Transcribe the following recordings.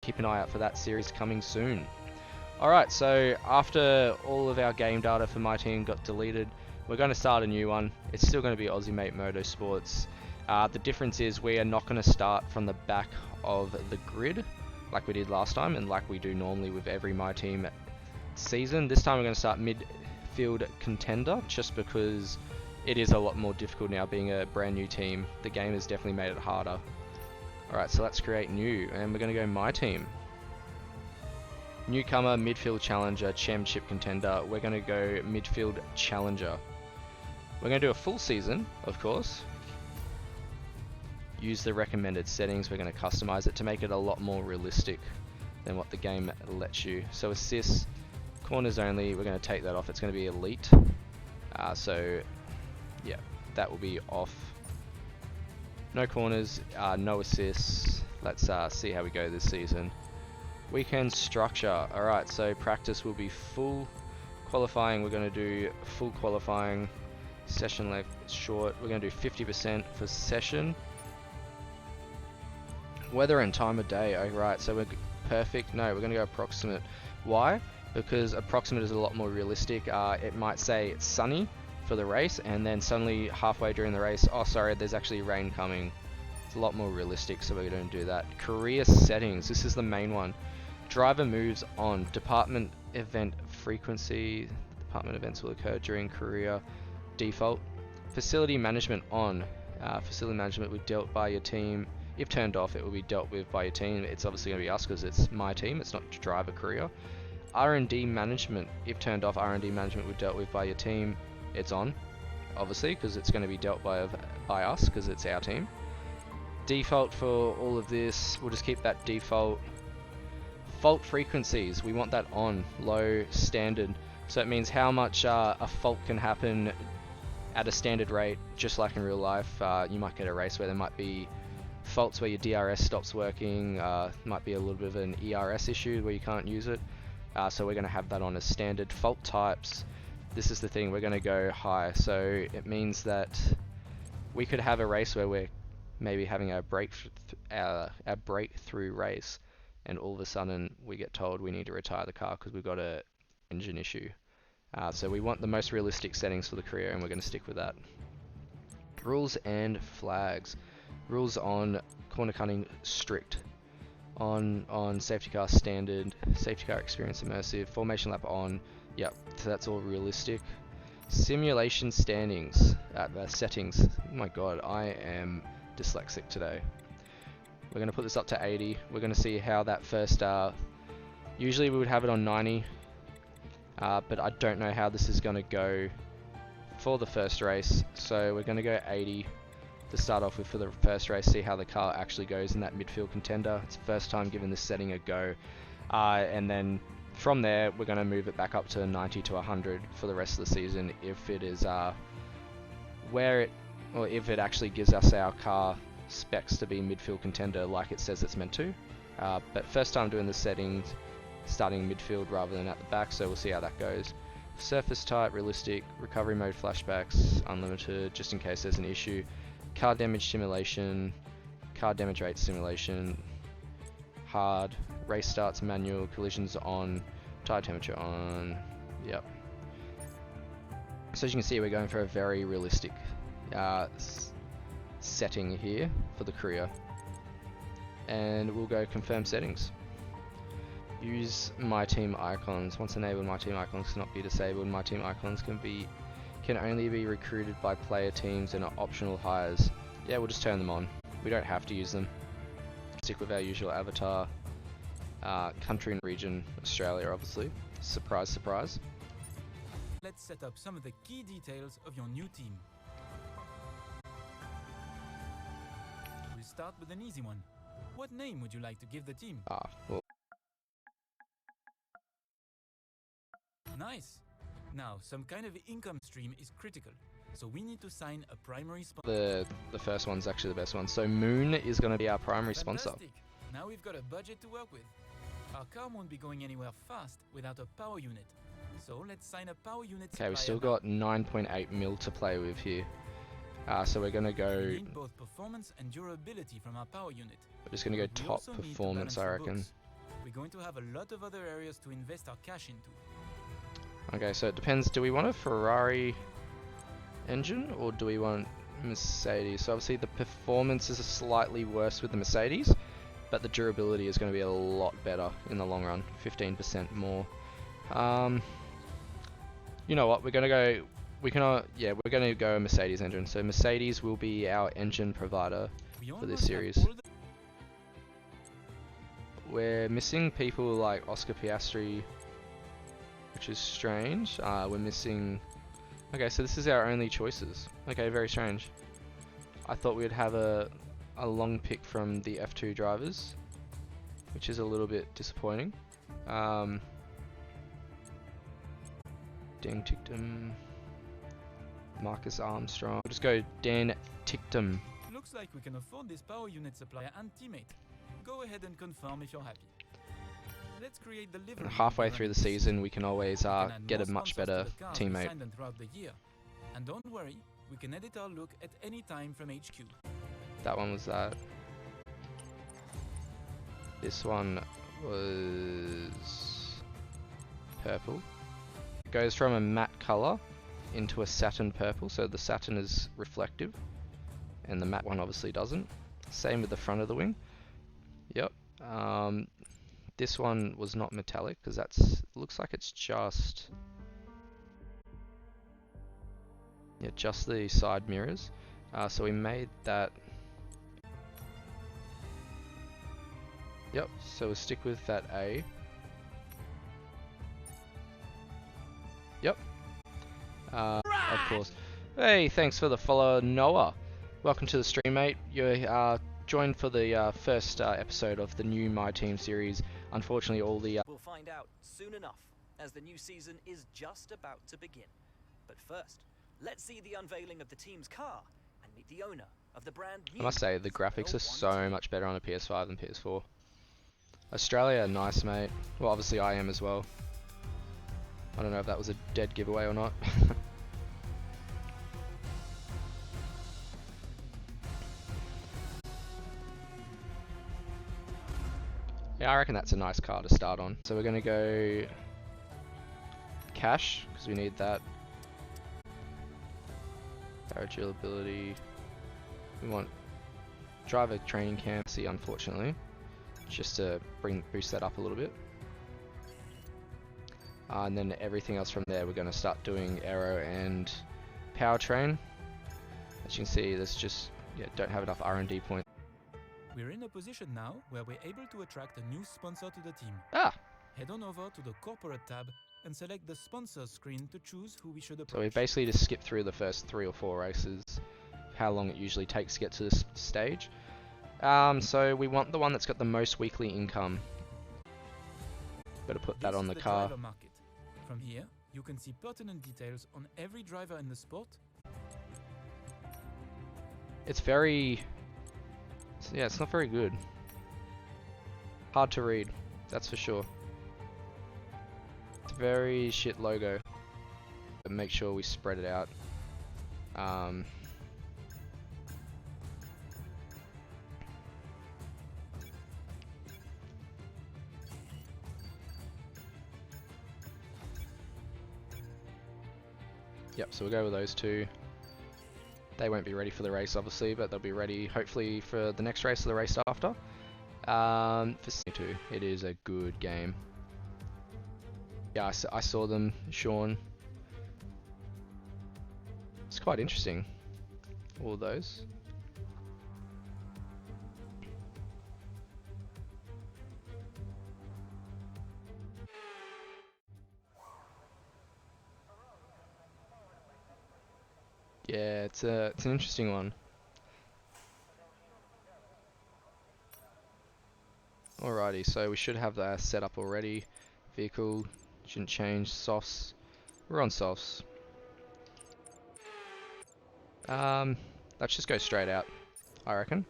keep an eye out for that series coming soon. Alright, so after all of our game data for my team got deleted, we're going to start a new one. It's still going to be AussieM8 Motorsports. The difference is we are not going to start from the back of the grid like we did last time and like we do normally with every My Team season. This time we're going to start midfield contender just because it is a lot more difficult now being a brand new team. The game has definitely made it harder. Alright, so let's create new and we're going to go My Team. Newcomer, midfield challenger, championship contender. We're going to go midfield challenger. We're going to do a full season, of course. Use the recommended settings. We're going to customize it to make it a lot more realistic than what the game lets you. So assists, corners only, we're going to take that off. It's going to be elite. So yeah, that will be off. No corners, no assists. Let's see how we go this season. Weekend structure. Alright, so practice will be full. Qualifying, we're going to do full qualifying. Session length short. We're going to do 50% for session. Weather and time of day. Alright, so we're perfect. No, we're going to go approximate. Why? Because approximate is a lot more realistic. It might say it's sunny for the race, and then suddenly halfway during the race, oh sorry, there's actually rain coming. It's a lot more realistic, so we're going to do that. Career settings. This is the main one. Driver moves on. Department event frequency. Department events will occur during career. Default. Facility management on. Facility management will be dealt by your team. If turned off, it will be dealt with by your team. It's obviously going to be us because it's my team. It's not driver career. R&D management. If turned off, R&D management will be dealt with by your team. It's on, obviously, because it's going to be dealt by us because it's our team. Default for all of this. We'll just keep that default. Fault frequencies. We want that on. Low, standard. So it means how much a fault can happen at a standard rate, just like in real life. You might get a race where there might be faults where your DRS stops working, might be a little bit of an ERS issue where you can't use it. So we're going to have that on as standard. Fault types, this is the thing, we're going to go high. So it means that we could have a race where we're maybe having a breakthrough race, and all of a sudden we get told we need to retire the car because we've got a engine issue. So we want the most realistic settings for the career, and we're going to stick with that. Rules and flags. Rules on corner cutting strict. On safety car standard. Safety car experience immersive. Formation lap on. Yep, so that's all realistic. Simulation standings. Settings. Oh my god, I am dyslexic today. We're going to put this up to 80. We're going to see how that first... usually we would have it on 90. But I don't know how this is going to go for the first race. So we're going to go 80 to start off with for the first race. See how the car actually goes in that midfield contender. It's the first time giving this setting a go. And then from there we're going to move it back up to 90 to 100 for the rest of the season if it is if it actually gives us our car specs to be midfield contender like it says it's meant to. But first time doing the settings, starting midfield rather than at the back, so we'll see how that goes. Surface type, realistic, recovery mode, flashbacks, unlimited, just in case there's an issue. Car damage simulation, car damage rate simulation, hard, race starts manual, collisions on, tire temperature on, yep. So as you can see, we're going for a very realistic setting here for the career. And we'll go confirm settings. Use My Team icons. Once enabled, My Team icons cannot be disabled. My Team icons can only be recruited by player teams and are optional hires. Yeah, we'll just turn them on. We don't have to use them. Stick with our usual avatar. Country and region, Australia, obviously. Surprise, surprise. Let's set up some of the key details of your new team. We'll start with an easy one. What name would you like to give the team? Well. Nice. Now, some kind of income stream is critical, so we need to sign a primary sponsor. The first one's actually the best one. So Moon is going to be our primary sponsor. Now we've got a budget to work with. Our car won't be going anywhere fast without a power unit. So let's sign a power unit. Okay, we've still got 9.8 mil to play with here. So we're going to go... We need both performance and durability from our power unit. We're just going to go top performance, I reckon. going to have a lot of other areas to invest our cash into. Okay, so it depends. Do we want a Ferrari engine or do we want Mercedes? So obviously the performance is slightly worse with the Mercedes, but the durability is going to be a lot better in the long run, 15% more. You know what? We're going to go. We're going to go a Mercedes engine. So Mercedes will be our engine provider for this series. We're missing people like Oscar Piastri, which is strange. We're missing... Okay, so this is our only choices. Okay, very strange. I thought we'd have a long pick from the F2 drivers, which is a little bit disappointing. Ding Ticktum. Marcus Armstrong. We'll just go Dan Ticktum. Looks like we can afford this power unit supplier and teammate. Go ahead and confirm if you're happy. Let's create the livery. Halfway through the season, we can always get a much better teammate. The year. And don't worry, we can edit our look at any time from HQ. That one was that. This one was purple. It goes from a matte color into a satin purple, so the satin is reflective, and the matte one obviously doesn't. Same with the front of the wing. Yep. This one was not metallic because looks like it's just just the side mirrors. So we made that. Yep. So we'll stick with that A. Yep. Of course. Hey, thanks for the follow, Noah. Welcome to the stream, mate. You're joined for the first episode of the new My Team series. Unfortunately, all the... We'll find out soon enough, as the new season is just about to begin. But first, let's see the unveiling of the team's car and meet the owner of the brand new... I must say, the graphics are so much better on a PS5 than PS4. Australia, nice, mate. Well, obviously I am as well. I don't know if that was a dead giveaway or not. Yeah, I reckon that's a nice car to start on. So we're going to go cash, because we need that. Garage ability. We want driver training camp, see, unfortunately. Just to boost that up a little bit. And then everything else from there, we're going to start doing aero and powertrain. As you can see, there's just, don't have enough R&D points. We're in a position now where we're able to attract a new sponsor to the team. Head on over to the corporate tab and select the sponsors screen to choose who we should approach. So we basically just skip through the first 3 or 4 races, how long it usually takes to get to this stage. So we want the one that's got the most weekly income. Better put that on the car. Driver market. From here, you can see pertinent details on every driver in the sport. It's very... Yeah, it's not very good. Hard to read, that's for sure. It's a very shit logo. But make sure we spread it out. Yep, so we'll go with those two. They won't be ready for the race, obviously, but they'll be ready, hopefully, for the next race or the race after. For C2, it is a good game. Yeah, I saw them, Sean. It's quite interesting, all of those. Yeah, it's an interesting one. Alrighty, so we should have that set up already. Vehicle shouldn't change. Softs, we're on softs. Let's just go straight out, I reckon.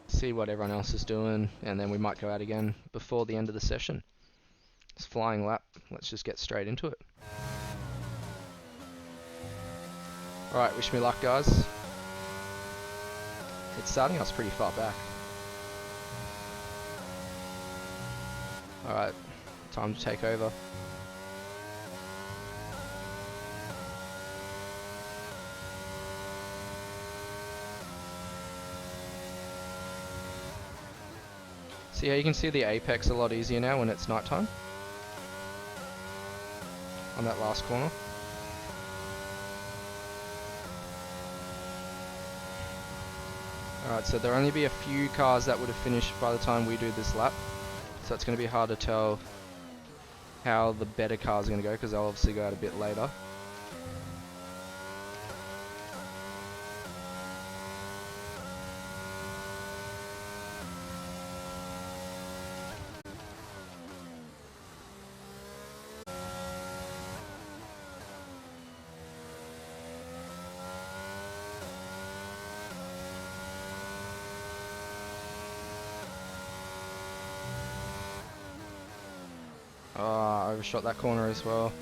See what everyone else is doing, and then we might go out again before the end of the session. It's flying lap. Let's just get straight into it. Alright, wish me luck, guys. It's starting us pretty far back. Alright, time to take over. See how you can see the apex a lot easier now when it's nighttime? On that last corner. Alright, so there'll only be a few cars that would have finished by the time we do this lap. So it's going to be hard to tell how the better cars are going to go, because they'll obviously go out a bit later. I overshot that corner as well.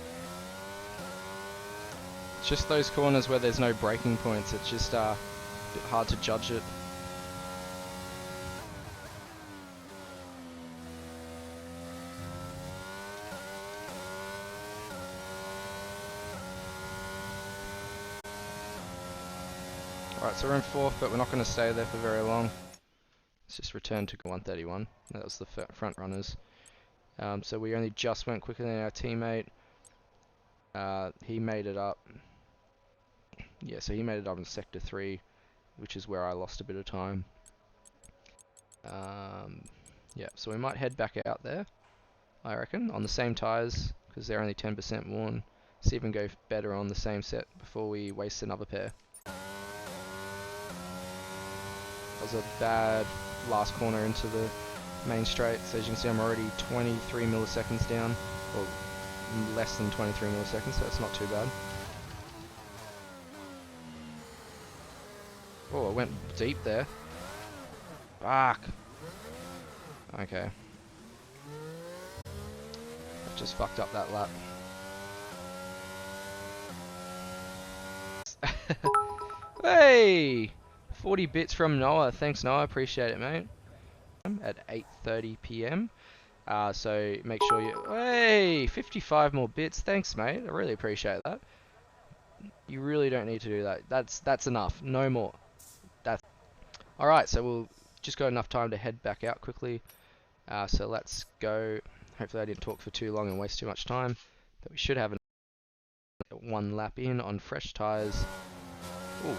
It's just those corners where there's no braking points, it's just a bit hard to judge it. Alright, so we're in 4th, but we're not going to stay there for very long. Let's just return to 131. That was the front runners. So we only just went quicker than our teammate. He made it up. Yeah, so he made it up in Sector 3, which is where I lost a bit of time. Yeah, so we might head back out there, I reckon, on the same tyres, because they're only 10% worn. See if we can go better on the same set before we waste another pair. That was a bad last corner into the main straight, so as you can see I'm already 23 milliseconds down, or less than 23 milliseconds, so it's not too bad. Oh, I went deep there. Fuck. Okay. I've just fucked up that lap. Hey! 40 bits from Noah. Thanks, Noah. Appreciate it, mate. At 8:30 PM. So make sure you... Hey! 55 more bits. Thanks, mate. I really appreciate that. You really don't need to do that. That's enough. No more. That's... Alright, so we'll just got enough time to head back out quickly. So let's go. Hopefully I didn't talk for too long and waste too much time. But we should have one lap in on fresh tyres. Ooh,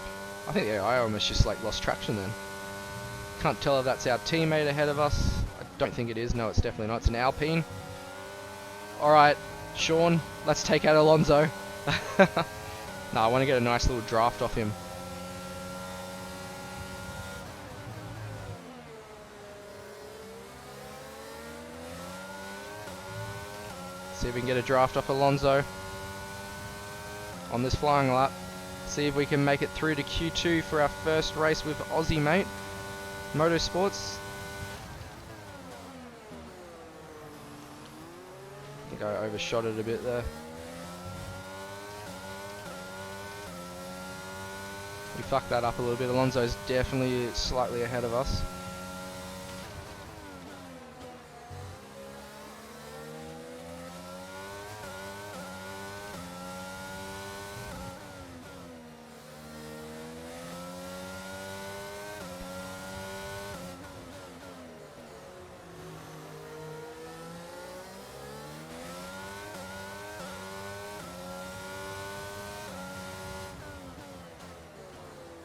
I think I almost just like lost traction then. Can't tell if that's our teammate ahead of us. I don't think it is. No, it's definitely not. It's an Alpine. Alright, Sean, let's take out Alonso. No, I want to get a nice little draft off him. See if we can get a draft off Alonso on this flying lap. See if we can make it through to Q2 for our first race with AussieM8 Motorsports. I think I overshot it a bit there. We fucked that up a little bit. Alonso's definitely slightly ahead of us.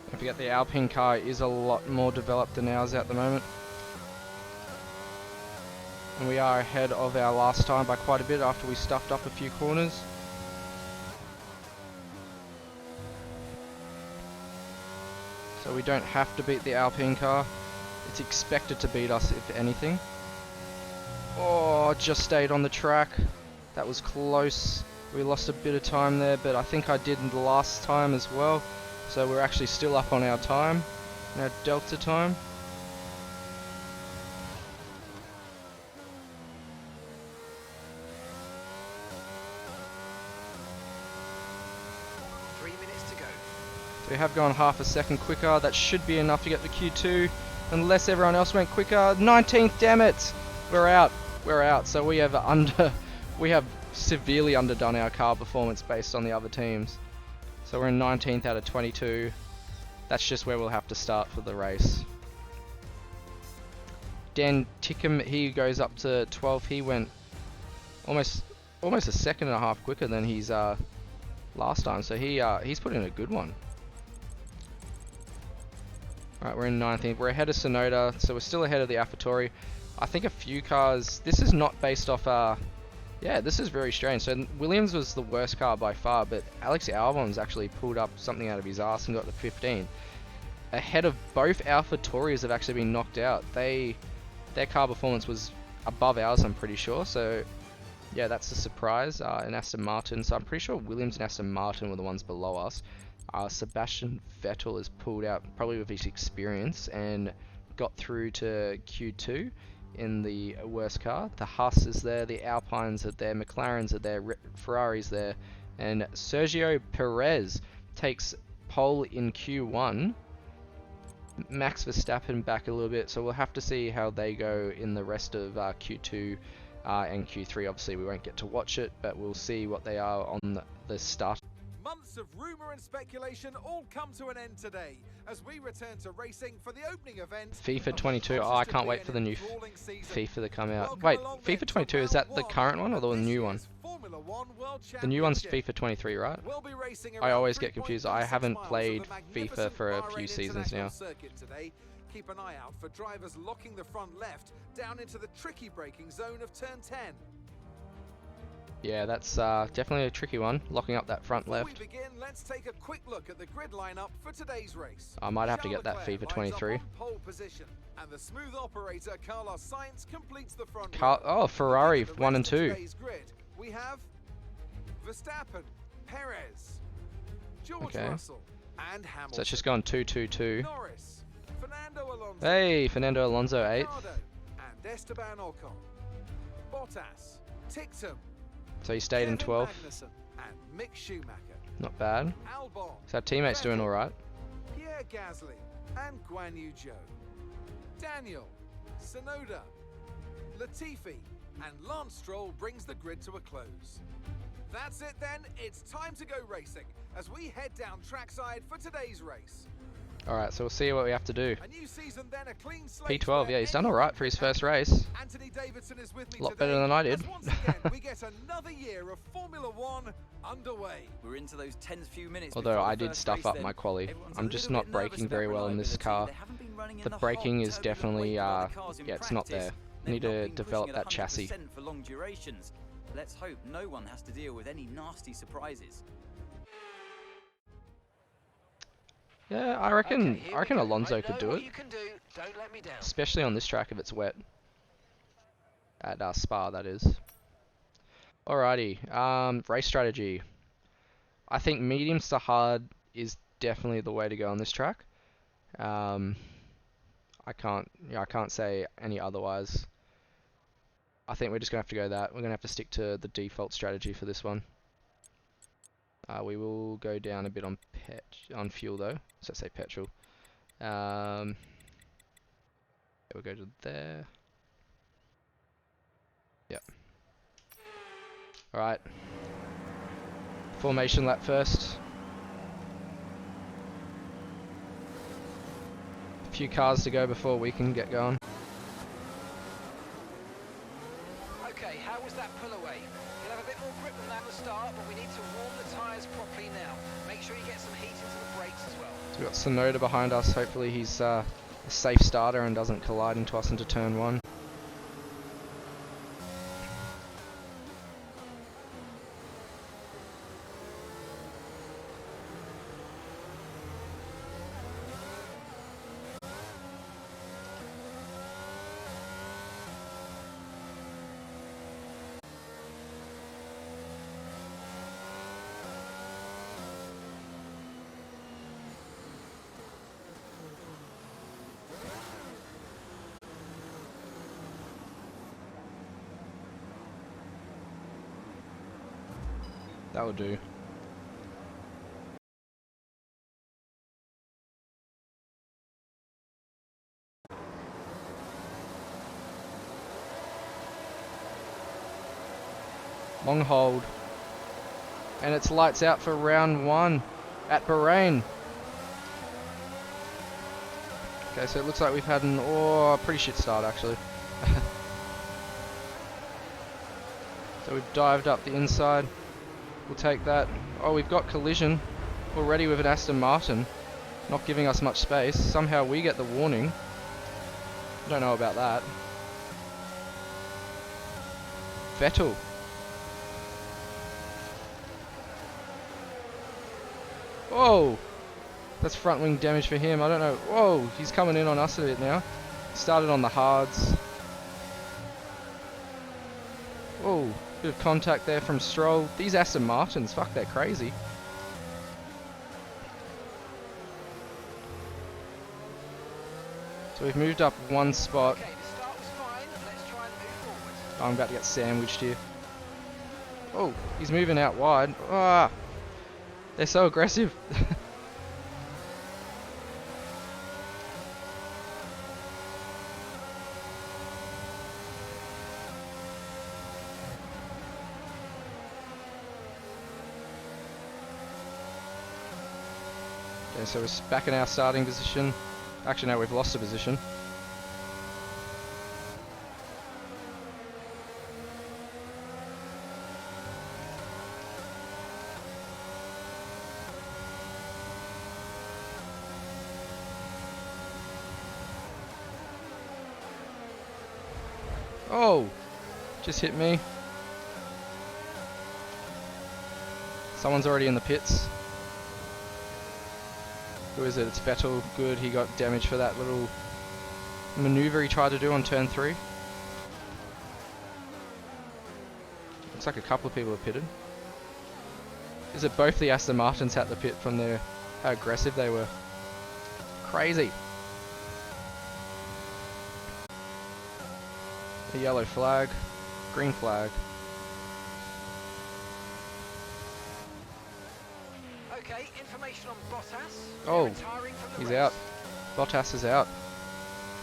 Don't forget the Alpine car is a lot more developed than ours at the moment. And we are ahead of our last time by quite a bit after we stuffed up a few corners. So we don't have to beat the Alpine car. It's expected to beat us if anything. Oh, just stayed on the track. That was close. We lost a bit of time there, but I think I did the last time as well. So we're actually still up on our time, our delta time. Three minutes to go. So we have gone half a second quicker. That should be enough to get to Q2, unless everyone else went quicker. 19th, damn it! We're out. we're out. So we have severely underdone our car performance based on the other teams. So we're in 19th out of 22. That's just where we'll have to start for the race. Dan Tickham, he goes up to 12th. He went almost a second and a half quicker than his last time. So he's put in a good one. Alright, we're in 19th. We're ahead of Sonoda, so we're still ahead of the AlphaTauri. I think a few cars... This is not based off... yeah, this is very strange. So Williams was the worst car by far, but Alex Albon's actually pulled up something out of his ass and got to 15. Ahead of both AlphaTauris have actually been knocked out. Their car performance was above ours, I'm pretty sure. So, yeah, that's a surprise. And Aston Martin. So I'm pretty sure Williams and Aston Martin were the ones below us. Sebastian Vettel is pulled out, probably with his experience, and got through to Q2 in the worst car. The Haas is there, the Alpines are there, McLaren's are there, Ferrari's there, and Sergio Perez takes pole in Q1. Max Verstappen back a little bit, so we'll have to see how they go in the rest of Q2 and Q3. Obviously we won't get to watch it, but we'll see what they are on the start. Months of rumour and speculation all come to an end today as we return to racing for the opening event. FIFA 22. Oh, I can't wait for the new FIFA to come out. Wait, FIFA 22, is that the current one or the new one? The new one's FIFA 23, right? I always get confused. I haven't played FIFA for a few seasons now. Keep an eye out for drivers locking the front left down into the tricky braking zone of turn 10. Yeah, that's definitely a tricky one, locking up that front left. Before we begin, let's take a quick look at the grid lineup for today's race. I might have to get that FIFA 23. Pole position, and the smooth operator Carlos Sainz completes the front. Oh, Ferrari 1 and 2. Grid, we have Verstappen, Perez, George Russell, and Hamilton. So it's just gone 2-2-2. Norris, Fernando Alonso. Hey, Fernando Alonso 8th. And Esteban Ocon. Bottas, Ticktum. So he stayed in 12th. And Mick Schumacher. Not bad. Albon, so our teammate's doing alright. Pierre Gasly and Guan Yu Zhou. Daniel, Sonoda, Latifi, and Lance Stroll brings the grid to a close. That's it then, it's time to go racing as we head down trackside for today's race. Alright, so we'll see what we have to do. A new season, then a clean slate. P12, yeah, he's done alright for his first race. Anthony Davidson is with me a lot better than I did. Once again, we get another year of Formula One underway. We're into those tense few minutes. Although I did stuff up my quali. I'm just not braking very well in this car. The braking is definitely, yeah, it's not there. Need to develop that chassis. For long durations. Let's hope no one has to deal with any nasty surprises. Yeah, I reckon Alonso could do it. Especially on this track if it's wet. At Spa, that is. Alrighty, race strategy. I think mediums to hard is definitely the way to go on this track. I can't say any otherwise. I think we're just gonna have to go that. We're gonna have to stick to the default strategy for this one. We will go down a bit on fuel though. So let's say petrol. We'll go to there. Yep. Alright. Formation lap first. A few cars to go before we can get going. Okay, how was that pull away? You'll have a bit more grip than that at the start, but we need to warm the tyres properly now. Make sure you get some heat into the brakes as well. So we've got Sonoda behind us. Hopefully he's a safe starter and doesn't collide into us into turn 1. That will do. Long hold. And it's lights out for round 1 at Bahrain. Okay, so it looks like we've had an pretty shit start actually. So we've dived up the inside. We'll take that. Oh, we've got collision already with an Aston Martin, not giving us much space. Somehow we get the warning. Don't know about that. Vettel. Whoa! That's front wing damage for him. I don't know. Whoa! He's coming in on us a bit now. Started on the hards. Whoa! Bit of contact there from Stroll. These Aston Martins, fuck, they're crazy. So we've moved up 1 spot. Okay, the start was fine. Let's try and move forward. I'm about to get sandwiched here. Oh, he's moving out wide. Ah! They're so aggressive. Okay, so we're back in our starting position. Actually, no, we've lost a position. Oh, just hit me. Someone's already in the pits. Who is it? It's Vettel. Good, he got damage for that little maneuver he tried to do on turn 3. Looks like a couple of people have pitted. Is it both the Aston Martins had the pit from their how aggressive they were? Crazy. A yellow flag, green flag. Okay, information on Bottas. Oh, Retiring from the he's race. out. Bottas is out.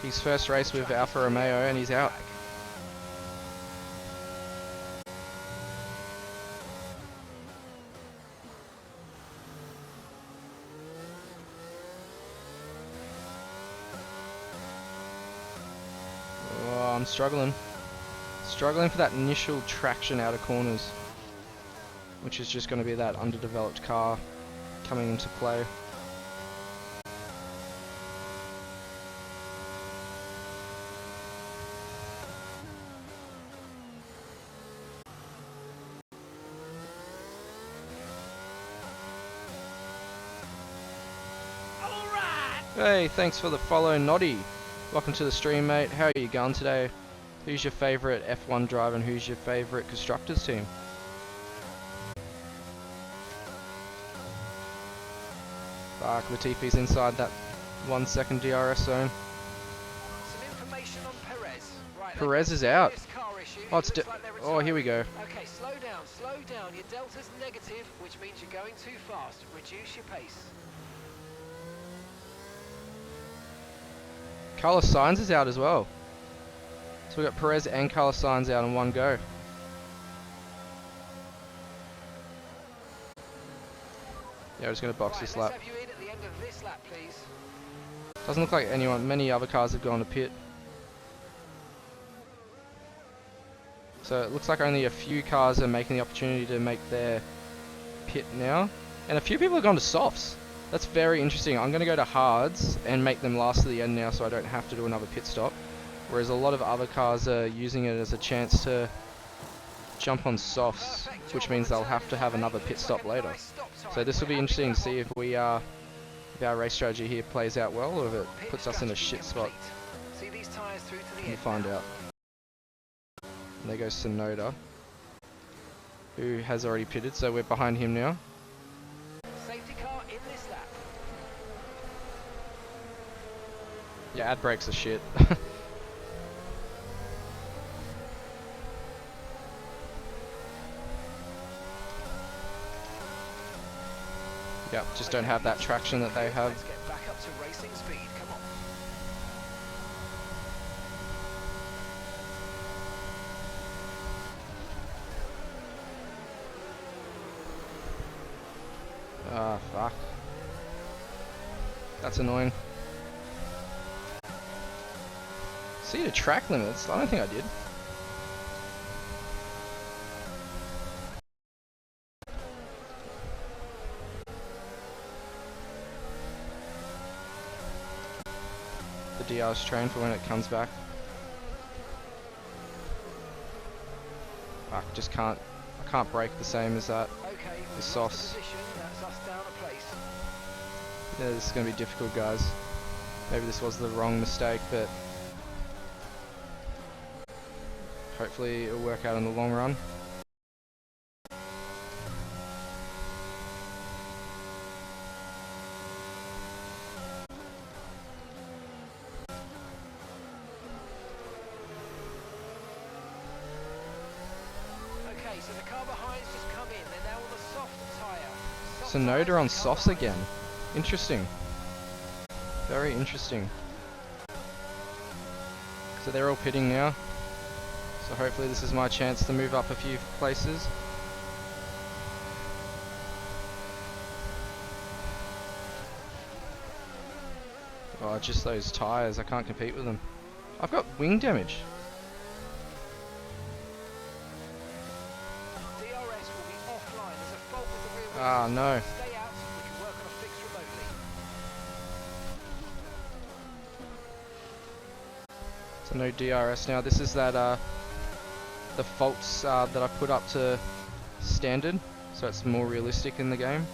His first race with Alfa Romeo and he's out. Oh, I'm struggling. Struggling for that initial traction out of corners, which is just going to be that underdeveloped car coming into play. Hey, thanks for the follow, Noddy. Welcome to the stream, mate. How are you going today? Who's your favourite F1 driver and who's your favourite constructors team? Fuck, Latifi's inside that 1 second DRS zone. Some information on Perez. Right, Perez is out. Oh, it's oh, here we go. Okay, slow down. Your delta's negative, which means you're going too fast. Reduce your pace. Carlos Sainz is out as well. So we've got Perez and Carlos Sainz out in one go. Yeah, we're just going to box this lap. Let's have you in at the end of this lap, please. Doesn't look like many other cars have gone to pit. So it looks like only a few cars are making the opportunity to make their pit now. And a few people have gone to softs. That's very interesting. I'm going to go to hards and make them last to the end now so I don't have to do another pit stop. Whereas a lot of other cars are using it as a chance to jump on softs, which means they'll have to have another pit stop later. So this will be interesting to see if our race strategy here plays out well or if it puts us in a shit spot. We'll find out. And there goes Tsunoda, who has already pitted, so we're behind him now. Safety car in this lap. Yeah, ad brakes are shit. Yep, just don't have that traction that they have. Let's get back up to racing speed. Come on. Fuck. That's annoying. See the track limits? I don't think I did. The DR's train for when it comes back. I just can't. I can't brake the same as that. Okay, The sauce. that's us down a place. Yeah, this is going to be difficult, guys. Maybe this was the wrong mistake, but hopefully it'll work out in the long run. Okay, so the car behind's just come in. They're now on the soft tyre. Sonoda on softs again. Interesting. Very interesting. So they're all pitting now. So hopefully this is my chance to move up a few places. Oh, just those tyres. I can't compete with them. I've got wing damage. DRS will be offline. There's a fault with the rear wheel. Ah, no. Stay out so we can work on a fix remotely. So no DRS now. This is that the faults that I put up to standard, so it's more realistic in the game.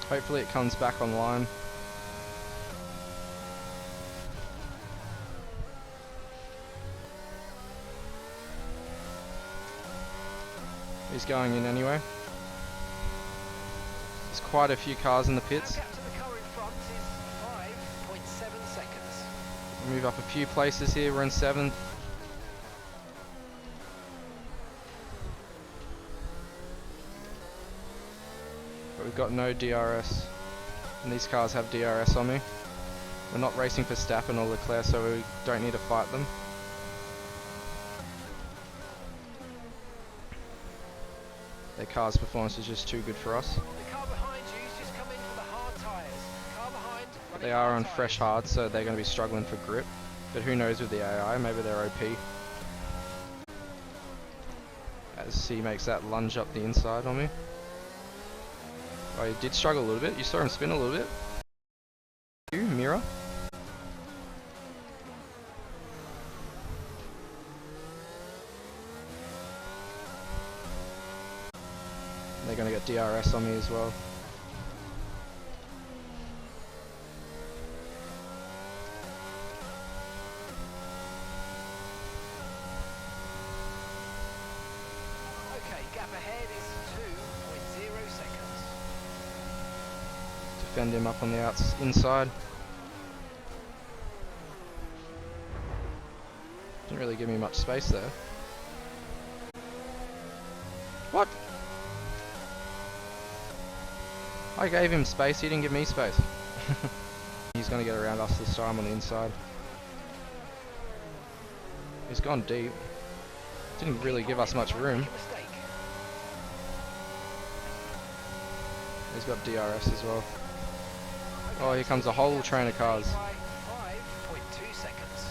Hopefully it comes back online. He's going in anyway. There's quite a few cars in the pits. Gap to the car in front is 5.7 seconds. Move up a few places here. We're in 7th. But we've got no DRS. And these cars have DRS on me. We're not racing for Verstappen or Leclerc, so we don't need to fight them. Their car's performance is just too good for us. The car behind you's just come in for the hard tyres. Car behind. But they are on fresh hard, so they're going to be struggling for grip. But who knows with the AI, maybe they're OP. As he makes that lunge up the inside on me. Oh, he did struggle a little bit. You saw him spin a little bit. You, Mira. They're going to get DRS on me as well. Okay, gap ahead is 2.0 seconds. Defend him up on the inside. Didn't really give me much space there. What? I gave him space, he didn't give me space. He's going to get around us this time on the inside. He's gone deep. Didn't really give us much room. He's got DRS as well. Oh, here comes a whole train of cars. 5.2 seconds.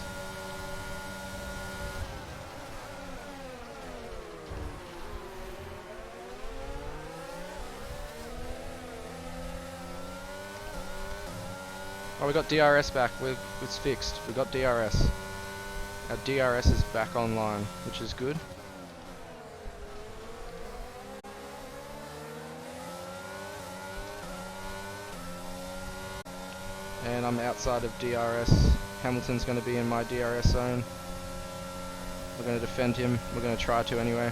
Oh, we got DRS back. It's fixed. We got DRS. Our DRS is back online, which is good. And I'm outside of DRS. Hamilton's going to be in my DRS zone. We're going to defend him. We're going to try to anyway.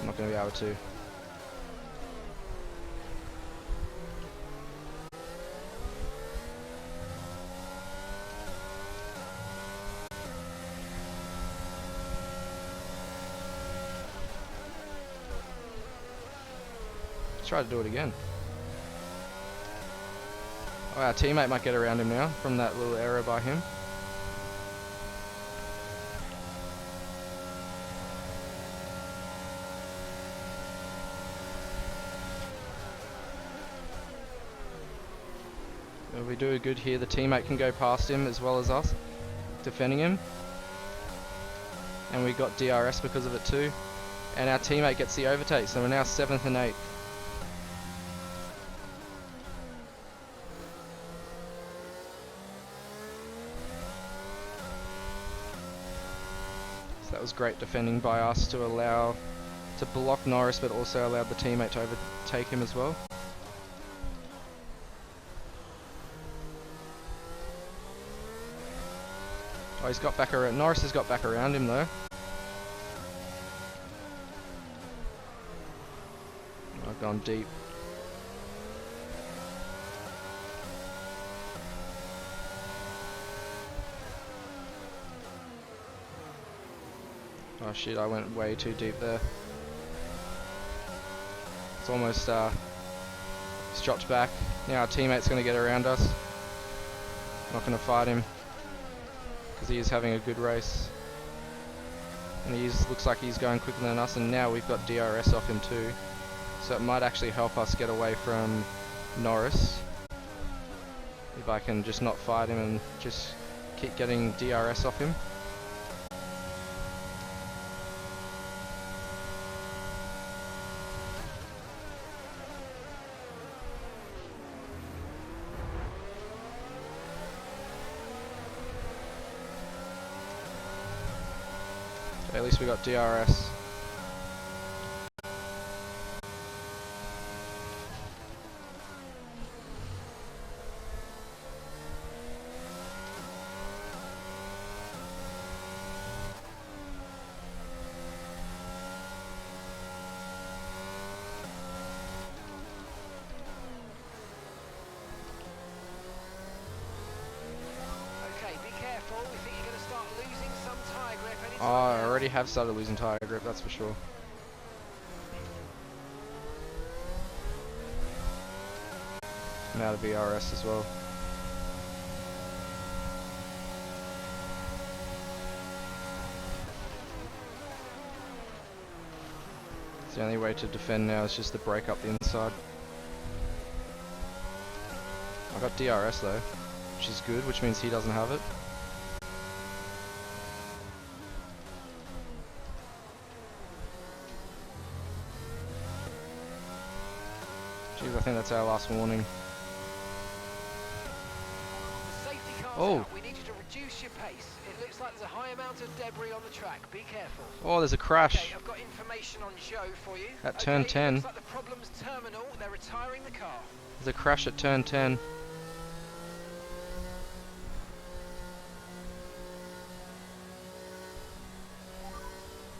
I'm not going to be able to. Let's try to do it again. Oh, our teammate might get around him now from that little error by him. If we do good here, the teammate can go past him as well as us, defending him. And we got DRS because of it too. And our teammate gets the overtake, so we're now 7th and 8th. So that was great defending by us to block Norris, but also allowed the teammate to overtake him as well. Oh, he's got back around. Norris has got back around him though. I've gone deep. Oh shit, I went way too deep there. It's almost it's dropped back. Now our teammate's going to get around us. Not going to fight him because he is having a good race. And looks like he's going quicker than us, and now we've got DRS off him too. So it might actually help us get away from Norris. If I can just not fight him and just keep getting DRS off him. At least we got DRS. Oh, I already have started losing tyre grip, that's for sure. I'm out of VRS as well. The only way to defend now is just to break up the inside. I got DRS though, which is good, which means he doesn't have it. Jeez, I think that's our last warning. Oh! We need you to reduce your pace. It looks like there's a high amount of debris on the track. Be careful. Oh, there's a crash. Okay, I've got information on Joe for you. At turn 10. Looks like the problem's terminal. They're retiring the car. There's a crash at turn 10.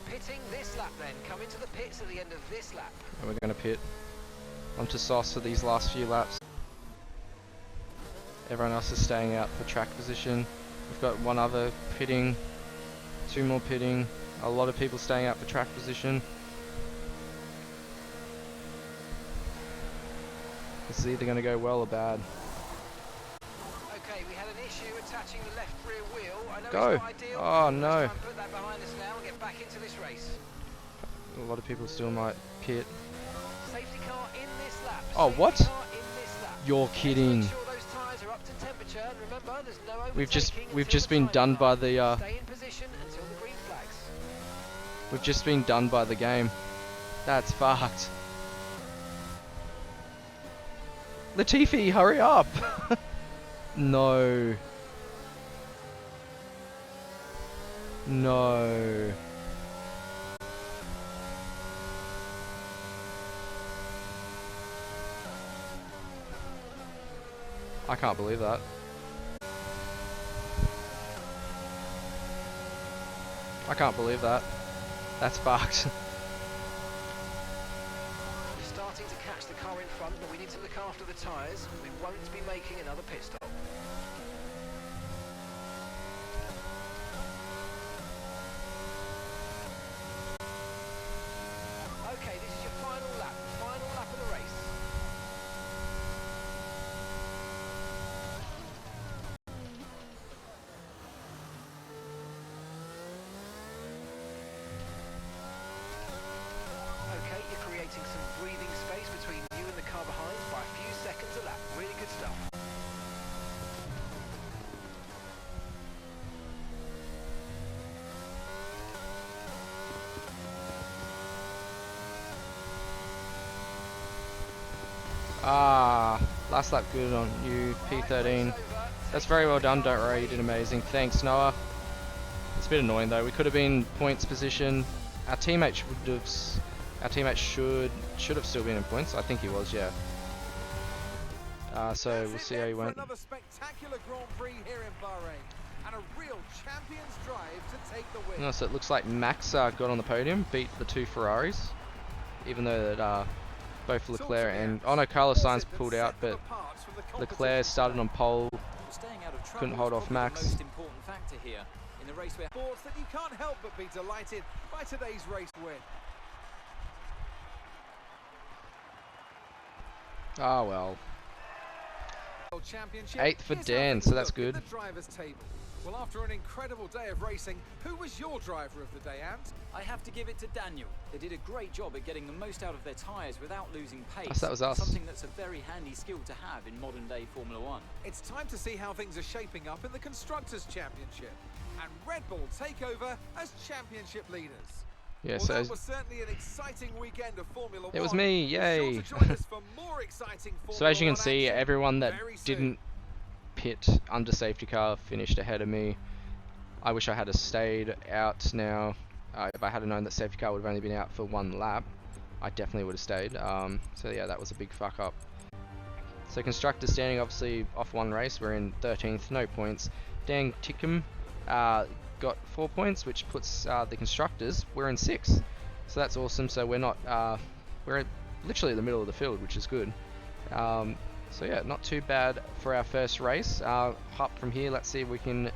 Pitting this lap then. Come into the pits at the end of this lap. And we're going to pit onto Sauce for these last few laps. Everyone else is staying out for track position. We've got one other pitting, two more pitting, a lot of people staying out for track position. This is either going to go well or bad. Okay, we had an issue attaching the left rear wheel. I know Go! it's not ideal. Oh no! Let's try and put that behind us now and get back into this race. A lot of people still might pit. Safety car in this lap. Oh, Safety what? car in this lap. You're kidding. Make sure those tyres are up to temperature, and remember, there's no We've just been done by the Stay in position until the green flags. we've just been done by the game. That's fucked. Latifi, hurry up! No. No. I can't believe that. I can't believe that. That's fucked. We're starting to catch the car in front, but we need to look after the tyres. We won't be making another pit stop. Okay, this is your final lap of the race. Okay, you're creating some breathing space between you and the car behind by a few seconds a lap. Really good stuff. Last lap good on you, P13. That's very well done, don't worry, you did amazing. Thanks, Noah. It's a bit annoying though. We could have been points position. Our teammate should have still been in points. I think he was, yeah. So we'll see how he went. Another spectacular Grand Prix here in Bahrain, and a real champion's drive to take the win. So it looks like Max got on the podium, beat the two Ferraris, even though that both Leclerc and Carlos Sainz pulled out, but Leclerc started on pole, couldn't hold off Max. Most important factor here in the race where sports that you can't help but be delighted by today's race win. Well. 8th for Dan, so that's good. Well, after an incredible day of racing, who was your driver of the day, Ant? I have to give it to Daniel. They did a great job at getting the most out of their tyres without losing pace. That was us. Something that's a very handy skill to have in modern day Formula 1. It's time to see how things are shaping up in the Constructors' Championship. And Red Bull take over as championship leaders. Yeah, well, that was certainly an exciting weekend of Formula 1. It was me, yay! So as you can see, everyone that didn't pit under safety car finished ahead of me. I wish I had stayed out now. If I had known that safety car would have only been out for one lap, I definitely would have stayed. So yeah, that was a big fuck up. So Constructors standing obviously off one race. We're in 13th, no points. Dan Tickham got 4 points, which puts the Constructors, we're in 6th. So that's awesome. So we're not, we're literally in the middle of the field, which is good. So yeah, not too bad for our first race. Up from here, let's see if we can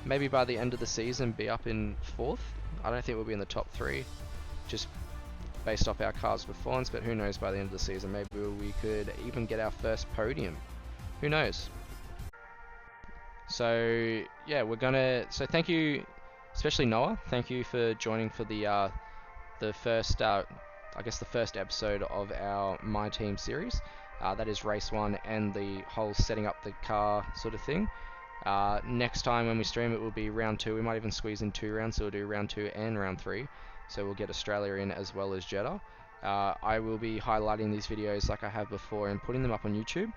maybe by the end of the season be up in 4th. I don't think we'll be in the top 3, just based off our car's performance, but who knows, by the end of the season maybe we could even get our first podium. Who knows? So yeah, so thank you, especially Noah, thank you for joining for the first I guess the first episode of our My Team series. That is race 1 and the whole setting up the car sort of thing. Next time when we stream it will be round 2. We might even squeeze in 2 rounds, so we'll do round 2 and round 3. So we'll get Australia in as well as Jeddah. I will be highlighting these videos like I have before and putting them up on YouTube.